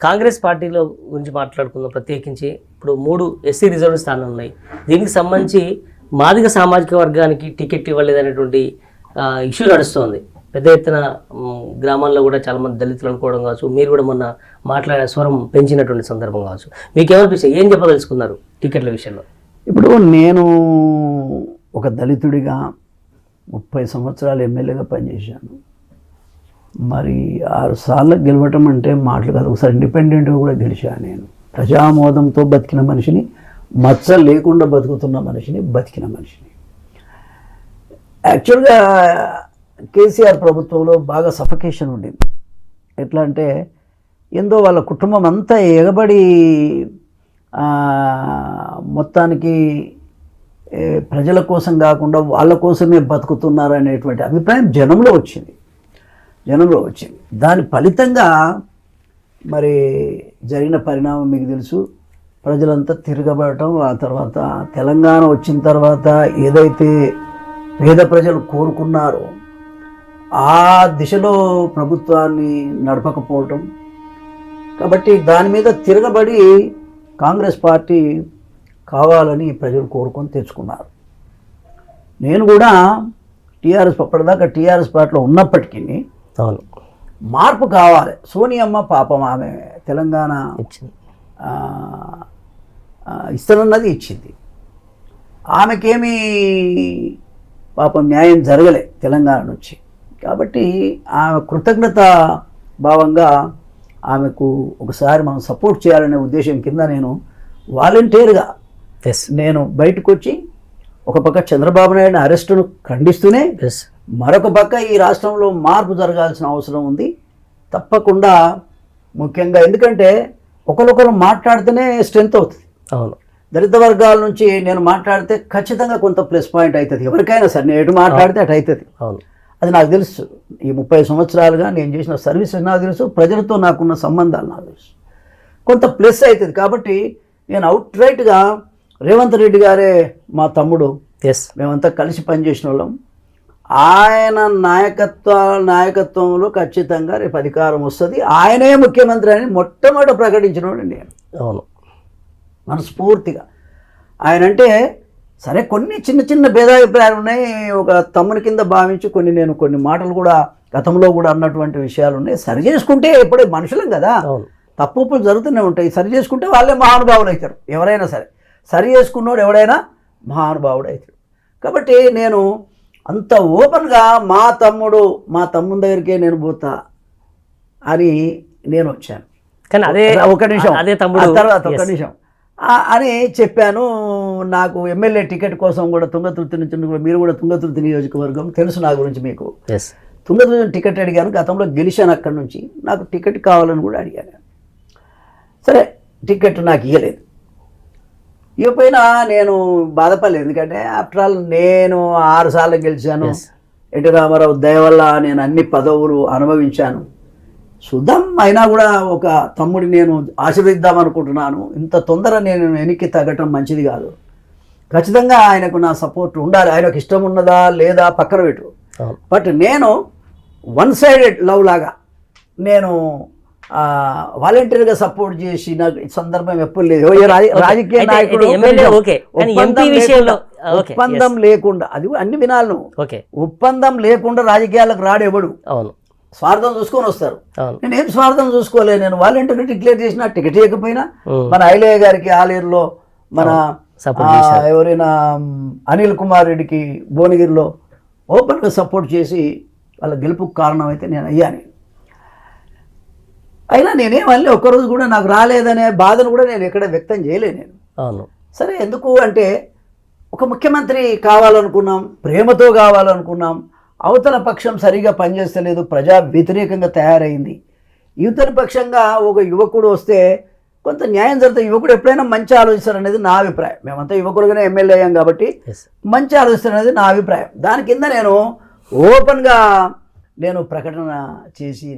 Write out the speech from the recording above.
కాంగ్రెస్ పార్టీలో గురించి మాట్లాడుకుందాం. ప్రత్యేకించి ఇప్పుడు 3 ఎస్సీ రిజర్వ్ స్థానాలు ఉన్నాయి. దీనికి సంబంధించి మాదిగ సామాజిక వర్గానికి టికెట్ ఇవ్వలేదనేటువంటి ఇష్యూ నడుస్తోంది. పెద్ద ఎత్తున గ్రామాల్లో కూడా చాలామంది దళితులు అనుకోవడం కావచ్చు, మీరు కూడా మొన్న మాట్లాడే స్వరం పెంచినటువంటి సందర్భం కావచ్చు. మీకేమనిపిస్తుంది, ఏం చెప్పదలుచుకున్నారు టికెట్ల విషయంలో? ఇప్పుడు నేను ఒక దళితుడిగా 30 సంవత్సరాలు ఎమ్మెల్యేగా పనిచేశాను. మరి 6 సార్లు గెలవటం అంటే మాటలు కాదు. ఒకసారి ఇండిపెండెంట్గా కూడా గెలిచాను. నేను ప్రజామోదంతో బతికిన మనిషిని, మచ్చ లేకుండా బతుకుతున్న మనిషిని, బతికిన మనిషిని. యాక్చువల్గా కేసీఆర్ ప్రభుత్వంలో బాగా సఫకేషన్ ఉండింది. ఎట్లా అంటే ఏందో వాళ్ళ కుటుంబం అంతా ఎగబడి మొత్తానికి ప్రజల కోసం కాకుండా వాళ్ళ కోసమే బతుకుతున్నారు అనేటువంటి అభిప్రాయం జనంలో వచ్చింది. దాని ఫలితంగా మరి జరిగిన పరిణామం మీకు తెలుసు. ప్రజలంతా తిరగబడటం, ఆ తర్వాత తెలంగాణ వచ్చిన తర్వాత ఏదైతే పేద ప్రజలు కోరుకున్నారో ఆ దిశలో ప్రభుత్వాన్ని నడపకపోవటం. కాబట్టి దాని మీద తిరగబడి కాంగ్రెస్ పార్టీ కావాలని ప్రజలు కోరుకొని తెచ్చుకున్నారు. నేను కూడా అప్పటిదాకా టీఆర్ఎస్ పార్టీలో ఉన్నప్పటికీ అవును, మార్పు కావాలి. సోనియమ్మ పాపం ఆమె తెలంగాణ ఇస్తానన్నది ఇచ్చింది. ఆమెకేమీ పాపం న్యాయం జరగలే తెలంగాణ నుంచి. కాబట్టి ఆమె కృతజ్ఞత భావంగా ఆమెకు ఒకసారి మనం సపోర్ట్ చేయాలనే ఉద్దేశం కింద నేను వాలంటీర్గా నేను బయటకు వచ్చి ఒక పక్క చంద్రబాబు నాయుడు అరెస్టును ఖండిస్తూనే మరొక పక్క ఈ రాష్ట్రంలో మార్పు జరగాల్సిన అవసరం ఉంది తప్పకుండా. ముఖ్యంగా ఎందుకంటే ఒకరొకరు మాట్లాడితేనే స్ట్రెంత్ అవుతుంది. అవును, దళిత వర్గాల నుంచి నేను మాట్లాడితే ఖచ్చితంగా కొంత ప్లస్ పాయింట్ అవుతుంది. ఎవరికైనా సరే నేను ఎటు మాట్లాడితే అటు అవుతుంది. అవును, అది నాకు తెలుసు. ఈ 30 సంవత్సరాలుగా నేను చేసిన సర్వీసెస్ నాకు తెలుసు, ప్రజలతో నాకున్న సంబంధాలు నాకు తెలుసు. కొంత ప్లస్ అవుతుంది. కాబట్టి నేను అవుట్ రైట్గా రేవంత్ రెడ్డి గారే మా తమ్ముడు, మేమంతా కలిసి పనిచేసిన వాళ్ళం. ఆయన నాయకత్వంలో ఖచ్చితంగా రేపు అధికారం వస్తుంది, ఆయనే ముఖ్యమంత్రి అని మొట్టమొదట ప్రకటించిన వాడు నేను. అవును, మనస్ఫూర్తిగా. ఆయన అంటే సరే కొన్ని చిన్న చిన్న భేదాభిప్రాయాలు ఉన్నాయి. ఒక తమ్ముని కింద భావించి కొన్ని మాటలు కూడా గతంలో కూడా అన్నటువంటి విషయాలు ఉన్నాయి. సరి చేసుకుంటే ఎప్పుడే మనుషులం కదా, తప్పులు జరుగుతూనే ఉంటాయి. సరి చేసుకుంటే వాళ్ళే మహానుభావులు అవుతారు. ఎవరైనా సరే సరి చేసుకున్నోడు ఎవడైనా మహానుభావుడు అవుతాడు. కాబట్టి నేను అంత ఓపెన్గా మా తమ్ముని దగ్గరికే నేను పోతా అని నేను వచ్చాను. కానీ అదే ఒక నిమిషం అదే తమ్ముడు తర్వాత ఒక నిమిషం అని చెప్పాను. నాకు ఎమ్మెల్యే టికెట్ కోసం కూడా తుంగతుర్తి నుంచి, మీరు కూడా తుంగతుర్తి నియోజకవర్గం తెలుసు నా గురించి మీకు. తుంగతుర్తి టికెట్ అడిగాను, గతంలో గెలిచాను అక్కడి నుంచి. నాకు టికెట్ కావాలని కూడా అడిగాను. సరే టికెట్ నాకు ఇవ్వకపోయినా నేను బాధపడలేదు. ఎందుకంటే ఆఫ్టర్ ఆల్ నేను 6 సార్లు గెలిచాను. ఎన్టీ రామారావు దయ వల్ల నేను అన్ని పదవులు అనుభవించాను. చూద్దాం, అయినా కూడా ఒక తమ్ముడి నేను ఆశీర్వదిద్దాం అనుకుంటున్నాను. ఇంత తొందర నేను వెనక్కి తగ్గటం మంచిది కాదు. ఖచ్చితంగా ఆయనకు నా సపోర్ట్ ఉండాలి. ఆయనకు ఇష్టం ఉన్నదా లేదా పక్కన పెట్టు. బట్ నేను వన్ సైడెడ్ లవ్ లాగా నేను వాలంటీర్గా సపోర్ట్ చేసి నాకు సందర్భం ఎప్పుడు లేదు. రాజకీయ నాయకుడు ఒప్పందం లేకుండా, అది అన్ని వినాలను, ఒప్పందం లేకుండా రాజకీయాలకు రాడేవాడు. స్వార్థం చూసుకొని వస్తారు. నేనేం స్వార్థం చూసుకోలేదు. నేను వాలంటీర్గా డిక్లేర్ చేసిన టికెట్ ఇవ్వకపోయినా మన ఐలయ్య గారికి ఆలేరులో, మన ఎవరైనా అనిల్ కుమార్ రెడ్డికి భువనగిరిలో ఓపెన్గా సపోర్ట్ చేసి వాళ్ళ గెలుపుకు కారణం అయితే నేను అయ్యాను. అయినా నేనేమల్లి ఒక్కరోజు కూడా నాకు రాలేదనే బాధను కూడా నేను ఎక్కడ వ్యక్తం చేయలేదు నేను. సరే, ఎందుకు అంటే ఒక ముఖ్యమంత్రి కావాలనుకున్నాం, ప్రేమతో కావాలనుకున్నాం. అవతల పక్షం సరిగా పనిచేస్తలేదు, ప్రజా వ్యతిరేకంగా తయారైంది. యువతల పక్షంగా ఒక యువకుడు వస్తే కొంత న్యాయం జరుగుతుంది. యువకుడు ఎప్పుడైనా మంచి ఆలోచిస్తారు అనేది నా అభిప్రాయం. మేమంతా యువకుడుగానే ఎమ్మెల్యే అయ్యాం కాబట్టి మంచి ఆలోచిస్తారు అనేది నా అభిప్రాయం. దాని కింద నేను ఓపెన్గా ప్రకటన చేసి